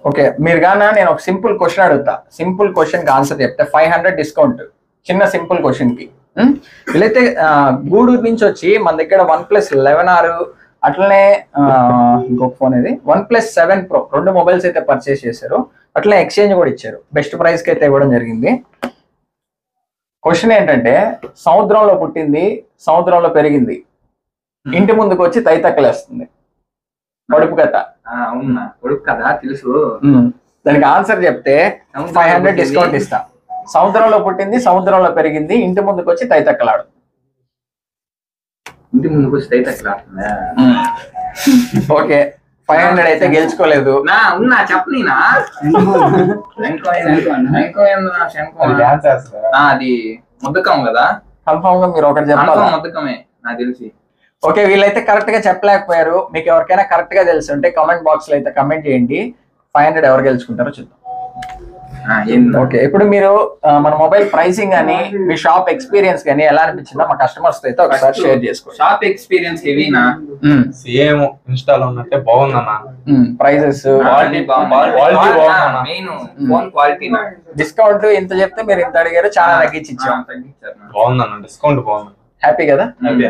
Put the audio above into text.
Okay, మీరు గానా నేను ఒక సింపుల్ క్వశ్చన్ అడుగుతా, సింపుల్ క్వశ్చన్ కి ఆన్సర్ చెప్తే 500 డిస్కౌంట్. చిన్న సింపుల్ క్వశ్చన్ కి. వీళ్ళైతే గూడూరు నుంచి వచ్చి మన దగ్గర OnePlus 11R అట్లనే ఇంకొక ఫోన్ ఇది OnePlus 7 Pro 2 మొబైల్స్ అయితే పర్చేస్ చేశారు. అట్లనే ఎక్స్చేంజ్ కూడా ఇచ్చారు. బెస్ట్ ప్రైస్ కి అయితే ఇవ్వడం జరిగింది. క్వశ్చన్ ఏంటంటే, సముద్రంలో పుట్టింది, సముద్రంలో పెరిగింది, ఇంటి ముందుకు వచ్చి తైతక్కలేస్తుంది. పొడుపు కథ. అవునా, పొడుపు కథ తెలుసు. దానికి ఆన్సర్ చెప్తే 500 డిస్కౌంట్ ఇస్తా. సముద్రంలో పుట్టింది, సముద్రంలో పెరిగింది, ఇంటి ముందుకు వచ్చి తైతక్కలాడు. ఇంటి ముందుకు వచ్చి తైతక్కలాడుతుందా? ఓకే, 500 అయితే గెలుచుకోలేదు. ఉన్నా చెప్పనీనా? అది ముద్దకం కదా, కన్ఫర్మ్ గా మీరు ఒకటి చెప్పాలి. ముద్దకమే నాకు తెలిసి. ఓకే, వీళ్ళైతే కరెక్ట్ గా చెప్పలేకపోయారు. మీకు ఎవరికైనా కరెక్ట్ గా తెలిసి ఉంటే కామెంట్ బాక్స్ లో అయితే కమెంట్ చేయండి. 500 ఎవరు గెలుచుకుంటారో చూద్దాం. ఓకే, ఇప్పుడు మీరు మన మొబైల్ ప్రైసింగ్ అని, మీ షాప్ ఎక్స్పీరియన్స్ కానీ ఎలా అనిపించిందో మా కస్టమర్స్ తో అయితే ఒకసారి షేర్ చేసుకోండి. షాప్ ఎక్స్పీరియన్స్ హెవీనా? సేమ్ ఇన్స్టాల్ ఉన్నట్టే బాగుందన్నా. Prices main phone quality. Discount ఇంత చెప్తే మీరు ఇంత అడిగారు, చాలా తగ్గించి ఇచ్చాం. బాగుందన్న, డిస్కౌంట్ బాగుంది. హ్యాపీ కదా? హ్యాపీ.